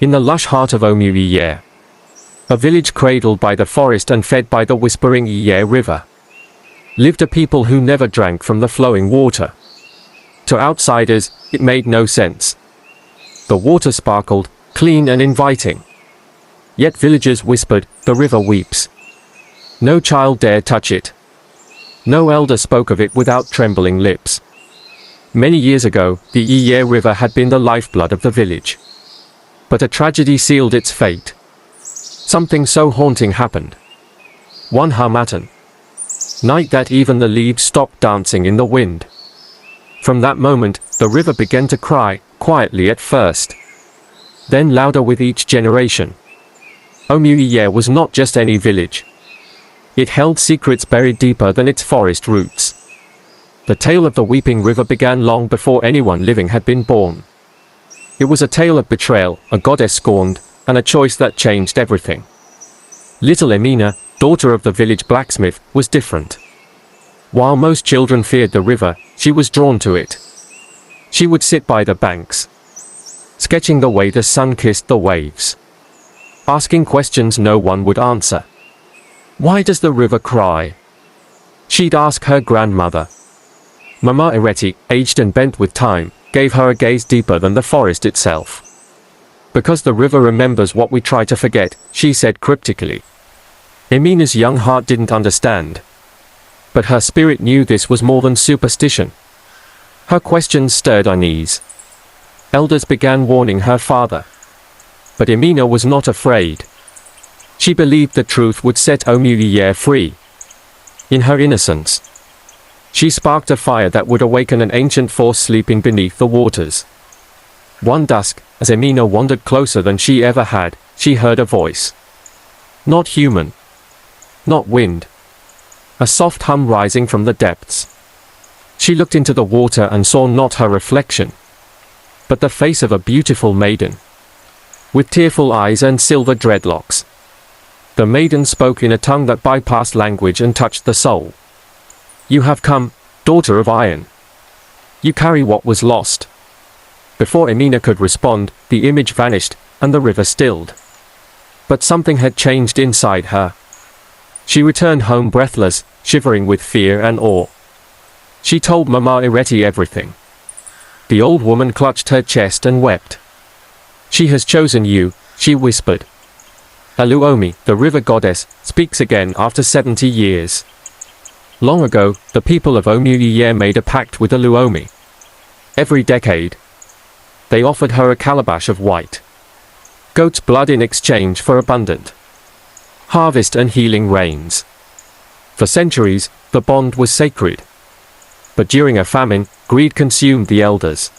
In the lush heart of Omu Iyere, a village cradled by the forest and fed by the whispering Iyere River, lived a people who never drank from the flowing water. To outsiders, it made no sense. The water sparkled, clean and inviting. Yet villagers whispered, "The river weeps." No child dared touch it. No elder spoke of it without trembling lips. Many years ago, the Iyere River had been the lifeblood of the village. But a tragedy sealed its fate. Something so haunting happened. One Harmattan night that even the leaves stopped dancing in the wind. From that moment, the river began to cry, quietly at first, then louder with each generation. Omu Iyere was not just any village. It held secrets buried deeper than its forest roots. The tale of the weeping river began long before anyone living had been born. It was a tale of betrayal, a goddess scorned, and a choice that changed everything. Little Emina, daughter of the village blacksmith, was different. While most children feared the river, she was drawn to it. She would sit by the banks, sketching the way the sun kissed the waves, asking questions no one would answer. "Why does the river cry?" she'd ask her grandmother. Mama Iyere, aged and bent with time, gave her a gaze deeper than the forest itself. "Because the river remembers what we try to forget," she said cryptically. Emina's young heart didn't understand. But her spirit knew this was more than superstition. Her questions stirred unease. Elders began warning her father. But Emina was not afraid. She believed the truth would set Omu Iyere free. In her innocence, she sparked a fire that would awaken an ancient force sleeping beneath the waters. One dusk, as Emina wandered closer than she ever had, she heard a voice. Not human. Not wind. A soft hum rising from the depths. She looked into the water and saw not her reflection, but the face of a beautiful maiden, with tearful eyes and silver dreadlocks. The maiden spoke in a tongue that bypassed language and touched the soul. "You have come, daughter of iron. You carry what was lost." Before Emina could respond, the image vanished, and the river stilled. But something had changed inside her. She returned home breathless, shivering with fear and awe. She told Mama Iyere everything. The old woman clutched her chest and wept. "She has chosen you," she whispered. "Aluomi, the river goddess, speaks again after 70 years. Long ago, the people of Omu Iyere made a pact with Aluomi. Every decade, they offered her a calabash of white goat's blood in exchange for abundant harvest and healing rains. For centuries, the bond was sacred. But during a famine, greed consumed the elders.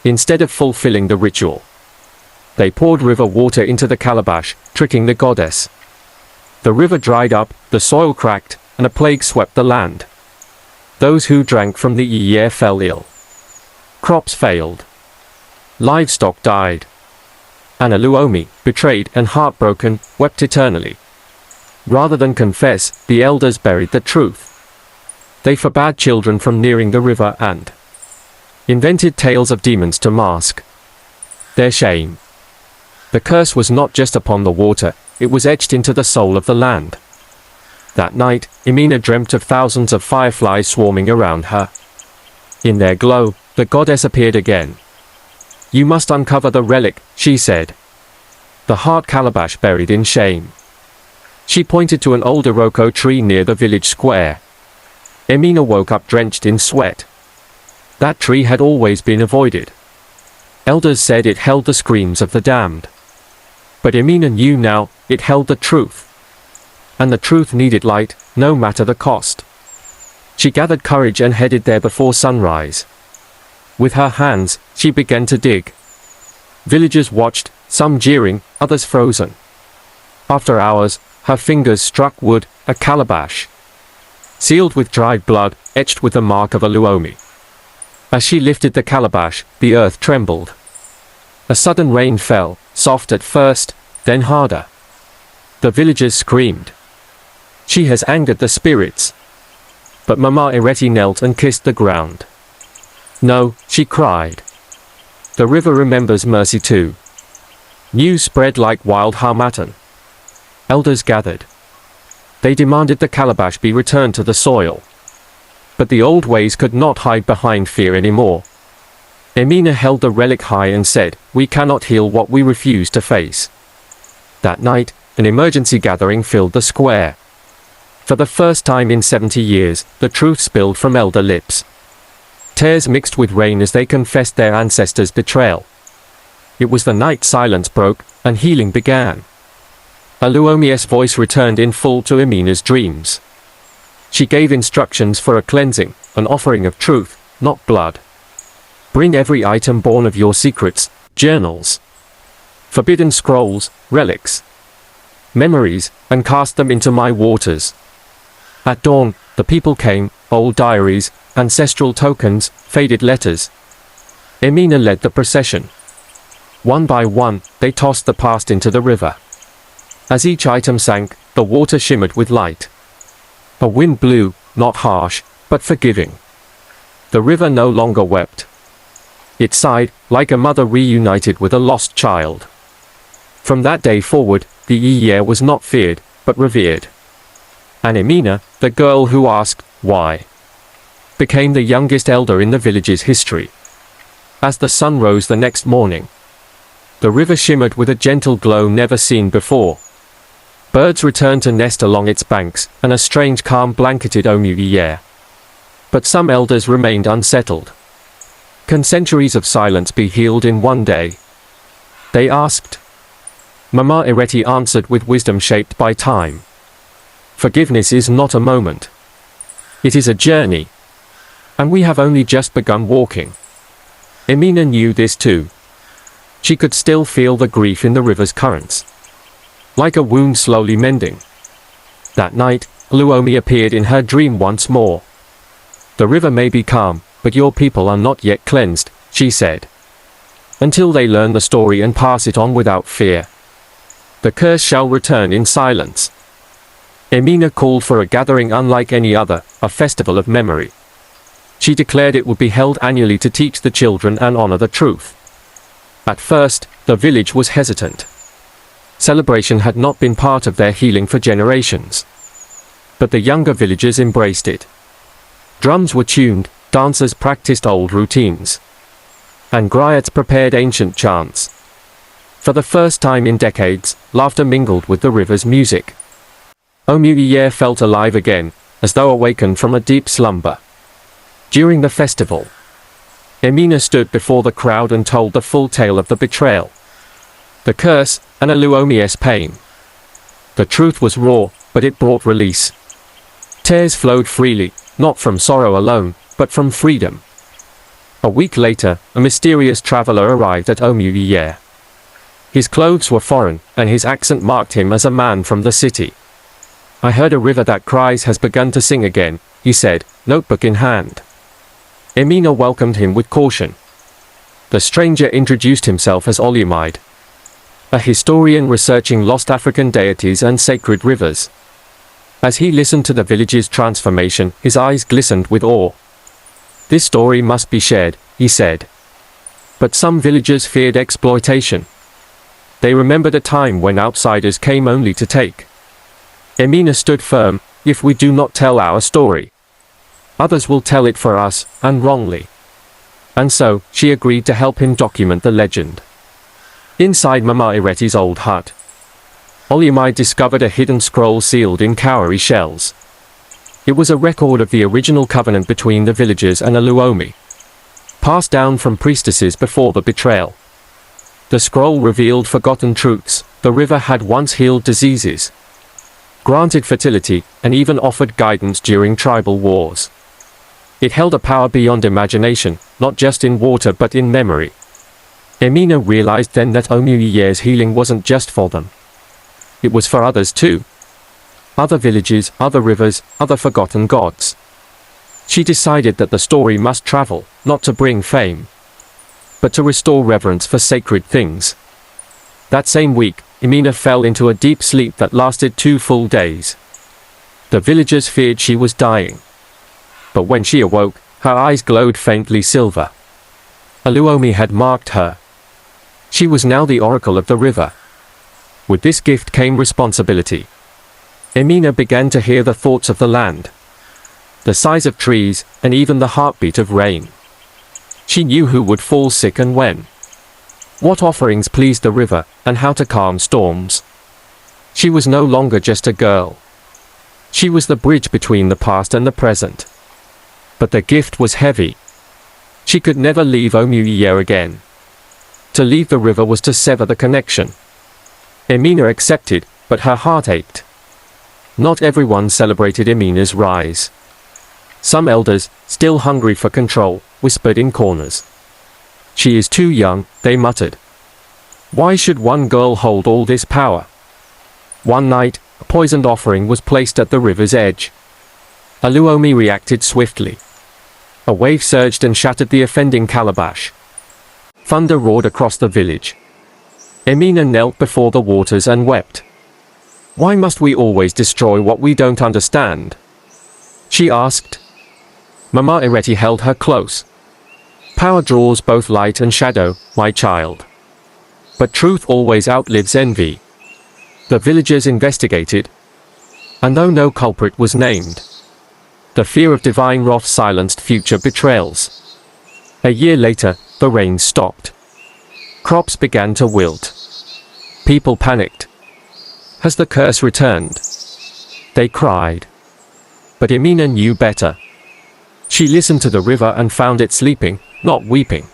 Instead of fulfilling the ritual, they poured river water into the calabash, tricking the goddess. The river dried up, the soil cracked, and a plague swept the land. Those who drank from the Iyere fell ill. Crops failed. Livestock died. And Aluomi, betrayed and heartbroken, wept eternally. Rather than confess, the elders buried the truth. They forbade children from nearing the river and invented tales of demons to mask their shame. The curse was not just upon the water, it was etched into the soul of the land. That night, Emina dreamt of thousands of fireflies swarming around her. In their glow, the goddess appeared again. "You must uncover the relic," she said. "The heart calabash buried in shame." She pointed to an old Iroko tree near the village square. Emina woke up drenched in sweat. That tree had always been avoided. Elders said it held the screams of the damned. But Emina knew now, it held the truth. And the truth needed light, no matter the cost. She gathered courage and headed there before sunrise. With her hands, she began to dig. Villagers watched, some jeering, others frozen. After hours, her fingers struck wood, a calabash, sealed with dried blood, etched with the mark of Aluomi. As she lifted the calabash, the earth trembled. A sudden rain fell, soft at first, then harder. The villagers screamed. "She has angered the spirits." But Mama Iyere knelt and kissed the ground. "No," she cried. "The river remembers mercy too. News spread like wild harmattan. Elders gathered. They demanded the calabash be returned to the soil. But the old ways could not hide behind fear anymore. Emina held the relic high and said, "We cannot heal what we refuse to face." That night, an emergency gathering filled the square. For the first time in 70 years, the truth spilled from elder lips. Tears mixed with rain as they confessed their ancestors' betrayal. It was the night silence broke, and healing began. Oluomi's voice returned in full to Emina's dreams. She gave instructions for a cleansing, an offering of truth, not blood. Bring every item born of your secrets, journals, forbidden scrolls, relics, memories, and cast them into my waters. At dawn, the people came, old diaries, ancestral tokens, faded letters. Emina led the procession. One by one, they tossed the past into the river. As each item sank, the water shimmered with light. A wind blew, not harsh, but forgiving. The river no longer wept. It sighed, like a mother reunited with a lost child. From that day forward, the Iyere was not feared, but revered. And Emina, the girl who asked, why, became the youngest elder in the village's history. As the sun rose the next morning, the river shimmered with a gentle glow never seen before. Birds returned to nest along its banks, and a strange calm blanketed Omu Iyere. But some elders remained unsettled. Can centuries of silence be healed in one day? They asked. Mama Iyere answered with wisdom shaped by time. Forgiveness is not a moment. It is a journey. And we have only just begun walking. Emina knew this too. She could still feel the grief in the river's currents. Like a wound slowly mending. That night, Oluomi appeared in her dream once more. The river may be calm, but your people are not yet cleansed, she said. Until they learn the story and pass it on without fear. The curse shall return in silence. Emina called for a gathering unlike any other, a festival of memory. She declared it would be held annually to teach the children and honor the truth. At first, the village was hesitant. Celebration had not been part of their healing for generations. But the younger villagers embraced it. Drums were tuned, dancers practiced old routines. And griots prepared ancient chants. For the first time in decades, laughter mingled with the river's music. Omu Iyere felt alive again, as though awakened from a deep slumber. During the festival, Emina stood before the crowd and told the full tale of the betrayal, the curse, and Oluomi's pain. The truth was raw, but it brought release. Tears flowed freely, not from sorrow alone, but from freedom. A week later, a mysterious traveler arrived at Omu Iyere. His clothes were foreign, and his accent marked him as a man from the city. I heard a river that cries has begun to sing again, he said, notebook in hand. Emina welcomed him with caution. The stranger introduced himself as Olumide, a historian researching lost African deities and sacred rivers. As he listened to the village's transformation, his eyes glistened with awe. This story must be shared, he said. But some villagers feared exploitation. They remembered a time when outsiders came only to take. Emina stood firm, if we do not tell our story, others will tell it for us, and wrongly. And so, she agreed to help him document the legend. Inside Mama Iyere's old hut, Olumide discovered a hidden scroll sealed in cowrie shells. It was a record of the original covenant between the villagers and Oluomi, passed down from priestesses before the betrayal. The scroll revealed forgotten truths. The river had once healed diseases, granted fertility, and even offered guidance during tribal wars. It held a power beyond imagination, not just in water but in memory. Emina realized then that Omu Iyere's healing wasn't just for them. It was for others too. Other villages, other rivers, other forgotten gods. She decided that the story must travel, not to bring fame, but to restore reverence for sacred things. That same week, Emina fell into a deep sleep that lasted 2 full days. The villagers feared she was dying. But when she awoke, her eyes glowed faintly silver. Oluomi had marked her. She was now the oracle of the river. With this gift came responsibility. Emina began to hear the thoughts of the land, the size of trees, and even the heartbeat of rain. She knew who would fall sick and when, what offerings pleased the river, and how to calm storms. She was no longer just a girl. She was the bridge between the past and the present. But the gift was heavy. She could never leave Omu Iyere again. To leave the river was to sever the connection. Emina accepted, but her heart ached. Not everyone celebrated Emina's rise. Some elders, still hungry for control, whispered in corners. She is too young, they muttered. Why should one girl hold all this power? One night, a poisoned offering was placed at the river's edge. Uluomi reacted swiftly. A wave surged and shattered the offending calabash. Thunder roared across the village. Emina knelt before the waters and wept. Why must we always destroy what we don't understand? She asked. Mama Iyere held her close. Power draws both light and shadow, my child. But truth always outlives envy. The villagers investigated, and though no culprit was named, the fear of divine wrath silenced future betrayals. A year later, the rain stopped. Crops began to wilt. People panicked. Has the curse returned? They cried. But Emina knew better. She listened to the river and found it sleeping, not weeping.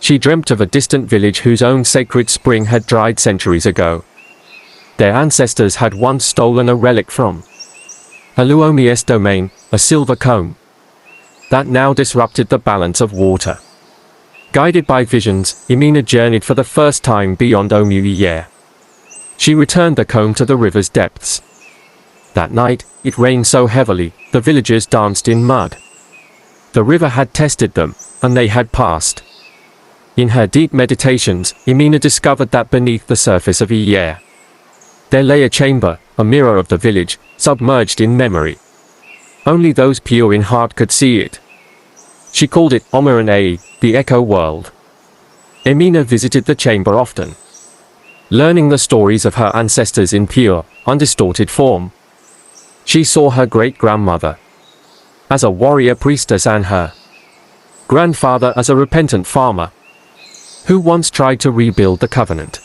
She dreamt of a distant village whose own sacred spring had dried centuries ago. Their ancestors had once stolen a relic from Uluomi's domain, a silver comb, that now disrupted the balance of water. Guided by visions, Emina journeyed for the first time beyond Omu Iyere. She returned the comb to the river's depths. That night, it rained so heavily, the villagers danced in mud. The river had tested them, and they had passed. In her deep meditations, Emina discovered that beneath the surface of Iyere, there lay a chamber, a mirror of the village, submerged in memory. Only those pure in heart could see it. She called it Omu Iyere, the echo world. Emina visited the chamber often, learning the stories of her ancestors in pure, undistorted form. She saw her great-grandmother as a warrior priestess and her grandfather as a repentant farmer who once tried to rebuild the covenant.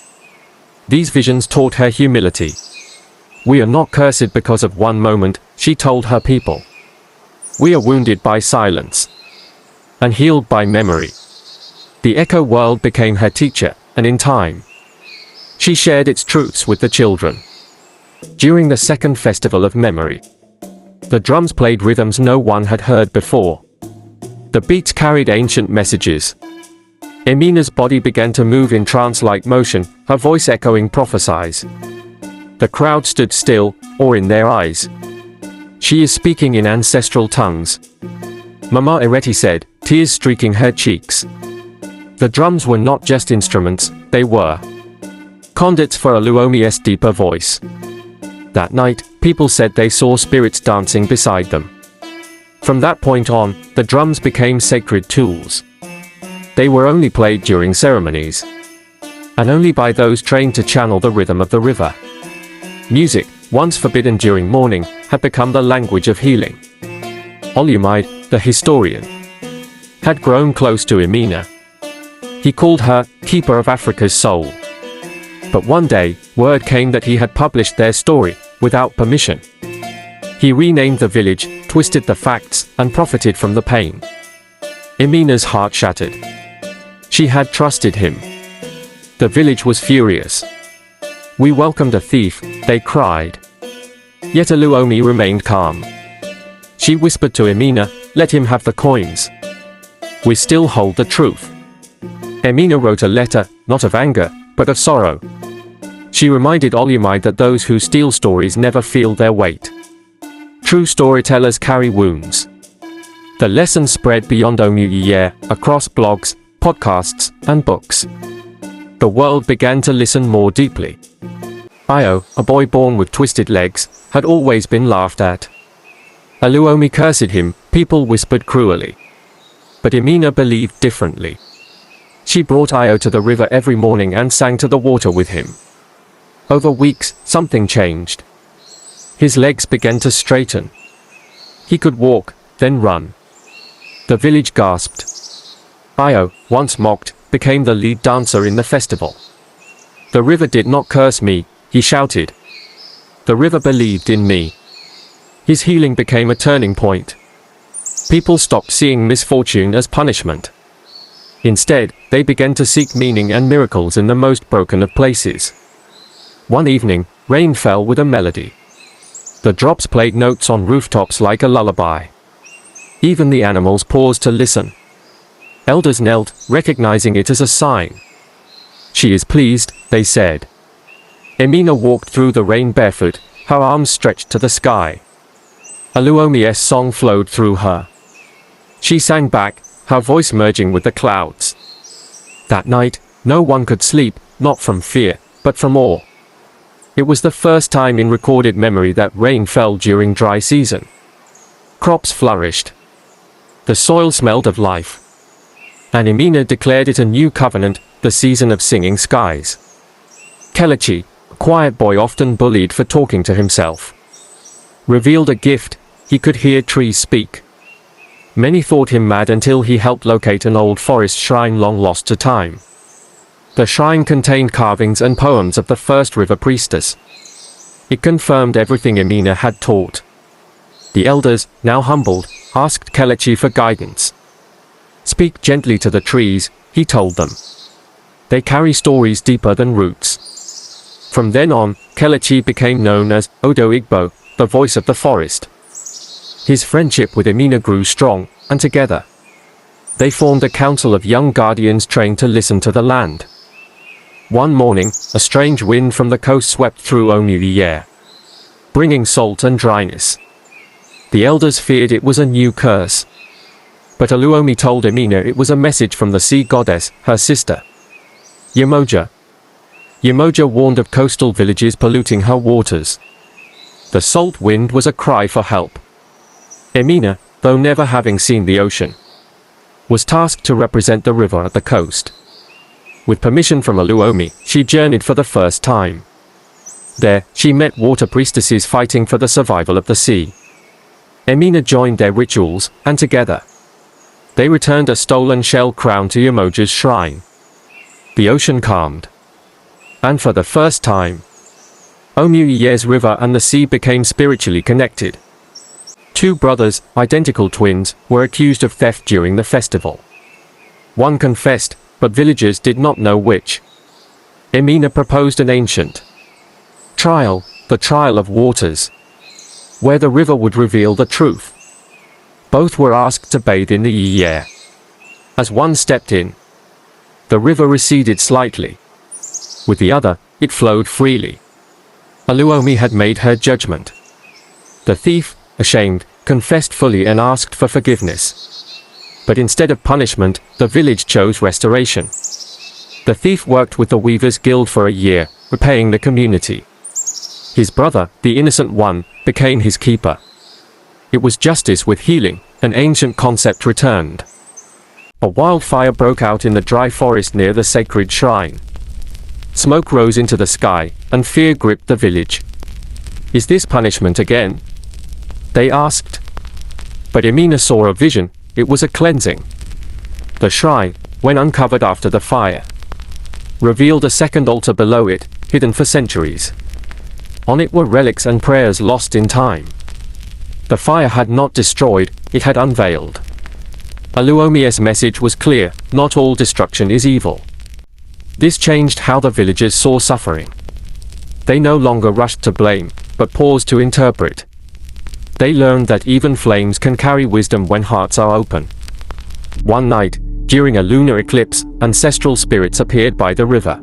These visions taught her humility. We are not cursed because of one moment, she told her people. We are wounded by silence and healed by memory. The echo world became her teacher, and in time, she shared its truths with the children. During the second festival of memory, the drums played rhythms no one had heard before. The beats carried ancient messages. Emina's body began to move in trance-like motion, her voice echoing prophecies. The crowd stood still, awe in their eyes. She is speaking in ancestral tongues, Mama Iyere said, tears streaking her cheeks. The drums were not just instruments, they were conduits for Uluomi's deeper voice. That night, people said they saw spirits dancing beside them. From that point on, the drums became sacred tools. They were only played during ceremonies, and only by those trained to channel the rhythm of the river. Music, once forbidden during mourning, had become the language of healing. Uluomi, the historian, had grown close to Emina. He called her Keeper of Africa's Soul. But one day, word came that he had published their story, without permission. He renamed the village, twisted the facts, and profited from the pain. Emina's heart shattered. She had trusted him. The village was furious. We welcomed a thief, they cried. Yet Uluomi remained calm. She whispered to Emina, let him have the coins. We still hold the truth. Emina wrote a letter, not of anger, but of sorrow. She reminded Uluomi that those who steal stories never feel their weight. True storytellers carry wounds. The lesson spread beyond Omu Iyere, across blogs, podcasts, and books. The world began to listen more deeply. Io, a boy born with twisted legs, had always been laughed at. Uluomi cursed him, people whispered cruelly. But Emina believed differently. She brought Io to the river every morning and sang to the water with him. Over weeks, something changed. His legs began to straighten. He could walk, then run. The village gasped. Io, once mocked, became the lead dancer in the festival. The river did not curse me, he shouted. The river believed in me. His healing became a turning point. People stopped seeing misfortune as punishment. Instead, they began to seek meaning and miracles in the most broken of places. One evening, rain fell with a melody. The drops played notes on rooftops like a lullaby. Even the animals paused to listen. Elders knelt, recognizing it as a sign. She is pleased, they said. Emina walked through the rain barefoot, her arms stretched to the sky. Oluomi's song flowed through her. She sang back, her voice merging with the clouds. That night, no one could sleep, not from fear, but from awe. It was the first time in recorded memory that rain fell during dry season. Crops flourished. The soil smelled of life. And Emina declared it a new covenant, the season of singing skies. Kelechi, a quiet boy often bullied for talking to himself, revealed a gift: he could hear trees speak. Many thought him mad until he helped locate an old forest shrine long lost to time. The shrine contained carvings and poems of the first river priestess. It confirmed everything Emina had taught. The elders, now humbled, asked Kelechi for guidance. Speak gently to the trees, he told them. They carry stories deeper than roots. From then on, Kelechi became known as Odo Igbo, the voice of the forest. His friendship with Emina grew strong, and together they formed a council of young guardians trained to listen to the land. One morning, a strange wind from the coast swept through Omu Iyere, bringing salt and dryness. The elders feared it was a new curse. But Oluomi told Emina it was a message from the sea goddess, her sister, Yemoja. Yemoja warned of coastal villages polluting her waters. The salt wind was a cry for help. Emina, though never having seen the ocean, was tasked to represent the river at the coast. With permission from Oluomi, she journeyed for the first time. There, she met water priestesses fighting for the survival of the sea. Emina joined their rituals, and together they returned a stolen shell crown to Yemoja's shrine. The ocean calmed. And for the first time, Omu Iyere's river and the sea became spiritually connected. Two brothers, identical twins, were accused of theft during the festival. One confessed, but villagers did not know which. Emina proposed an ancient trial, the trial of waters, where the river would reveal the truth. Both were asked to bathe in the Iyere. As one stepped in, the river receded slightly. With the other, it flowed freely. Oluomi had made her judgment. The thief, ashamed, confessed fully and asked for forgiveness. But instead of punishment, the village chose restoration. The thief worked with the Weavers' Guild for a year, repaying the community. His brother, the innocent one, became his keeper. It was justice with healing, an ancient concept returned. A wildfire broke out in the dry forest near the sacred shrine. Smoke rose into the sky, and fear gripped the village. Is this punishment again? They asked. But Emina saw a vision. It was a cleansing. The shrine, when uncovered after the fire, revealed a second altar below it, hidden for centuries. On it were relics and prayers lost in time. The fire had not destroyed, it had unveiled. Oluomi's message was clear: not all destruction is evil. This changed how the villagers saw suffering. They no longer rushed to blame, but paused to interpret. They learned that even flames can carry wisdom when hearts are open. One night, during a lunar eclipse, ancestral spirits appeared by the river.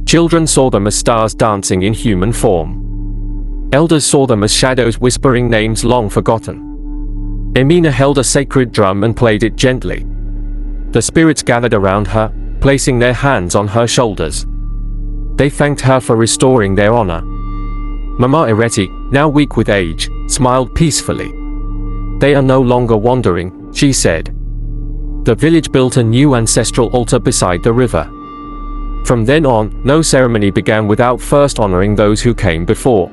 Children saw them as stars dancing in human form. Elders saw them as shadows whispering names long forgotten. Emina held a sacred drum and played it gently. The spirits gathered around her, placing their hands on her shoulders. They thanked her for restoring their honor. Mama Ireti, now weak with age, smiled peacefully. They are no longer wandering, she said. The village built a new ancestral altar beside the river. From then on, no ceremony began without first honoring those who came before.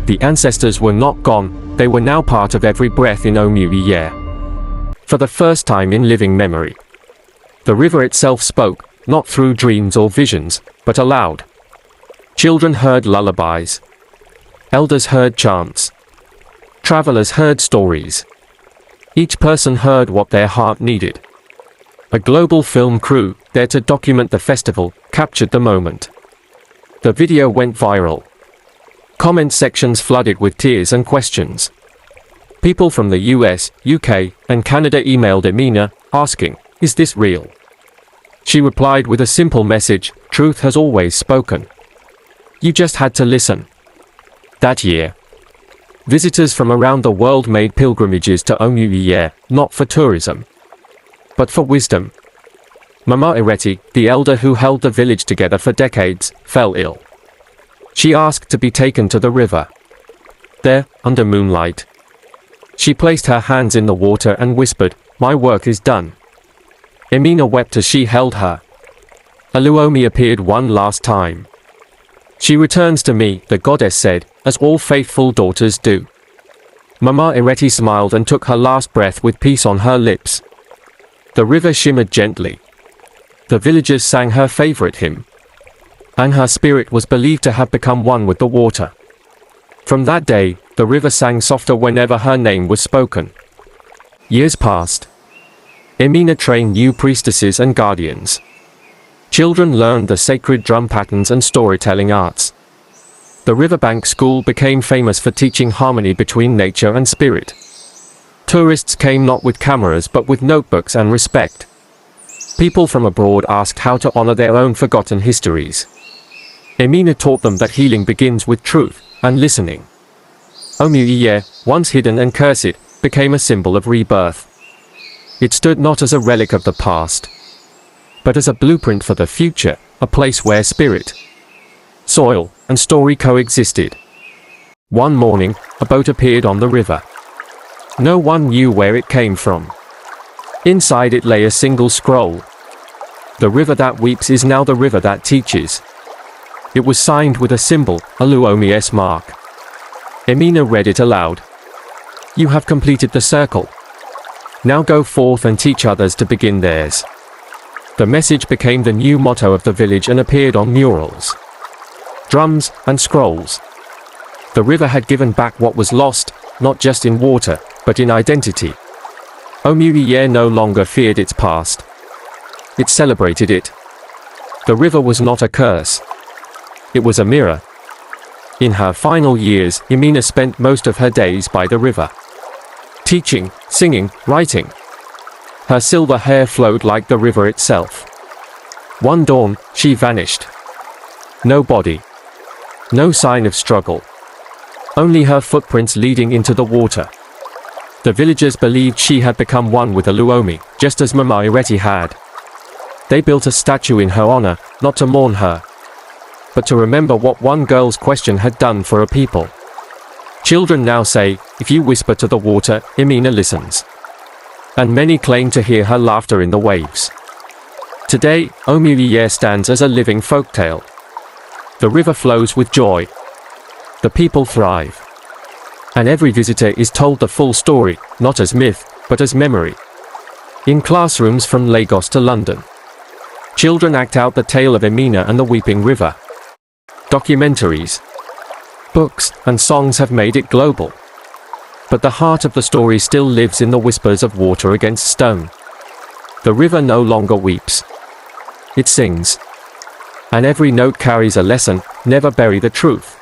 The ancestors were not gone, they were now part of every breath in Omu Iyere. For the first time in living memory, the river itself spoke, not through dreams or visions, but aloud. Children heard lullabies. Elders heard chants. Travelers heard stories. Each person heard what their heart needed. A global film crew, there to document the festival, captured the moment. The video went viral. Comment sections flooded with tears and questions. People from the US, UK, and Canada emailed Emina, asking, "Is this real?" She replied with a simple message, "Truth has always spoken. You just had to listen." That year, visitors from around the world made pilgrimages to Omu Iyere, not for tourism, but for wisdom. Mama Iyere, the elder who held the village together for decades, fell ill. She asked to be taken to the river. There, under moonlight, she placed her hands in the water and whispered, "My work is done." Emina wept as she held her. Uluomi appeared one last time. "She returns to me," the goddess said, "as all faithful daughters do." Mama Iyere smiled and took her last breath with peace on her lips. The river shimmered gently. The villagers sang her favorite hymn, and her spirit was believed to have become one with the water. From that day, the river sang softer whenever her name was spoken. Years passed. Emina trained new priestesses and guardians. Children learned the sacred drum patterns and storytelling arts. The riverbank school became famous for teaching harmony between nature and spirit. Tourists came not with cameras but with notebooks and respect. People from abroad asked how to honor their own forgotten histories. Emina taught them that healing begins with truth and listening. Omu Iyere, once hidden and cursed, became a symbol of rebirth. It stood not as a relic of the past, but as a blueprint for the future, a place where spirit, soil, and story coexisted. One morning, a boat appeared on the river. No one knew where it came from. Inside it lay a single scroll. "The river that weeps is now the river that teaches." It was signed with a symbol, Uluomi's mark. Emina read it aloud. "You have completed the circle. Now go forth and teach others to begin theirs." The message became the new motto of the village and appeared on murals, drums, and scrolls. The river had given back what was lost, not just in water, but in identity. Omu Iyere no longer feared its past. It celebrated it. The river was not a curse. It was a mirror. In her final years, Emina spent most of her days by the river, teaching, singing, writing. Her silver hair flowed like the river itself. One dawn, she vanished. No body. No sign of struggle. Only her footprints leading into the water. The villagers believed she had become one with Uluomi, just as Mama Iyere had. They built a statue in her honor, not to mourn her, but to remember what one girl's question had done for a people. Children now say, "If you whisper to the water, Emina listens." And many claim to hear her laughter in the waves. Today, Omu Iyere stands as a living folktale. The river flows with joy. The people thrive. And every visitor is told the full story, not as myth, but as memory. In classrooms from Lagos to London, children act out the tale of Emina and the Weeping River. Documentaries, books, and songs have made it global. But the heart of the story still lives in the whispers of water against stone. The river no longer weeps. It sings. And every note carries a lesson: never bury the truth.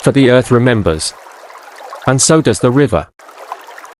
For the earth remembers. And so does the river.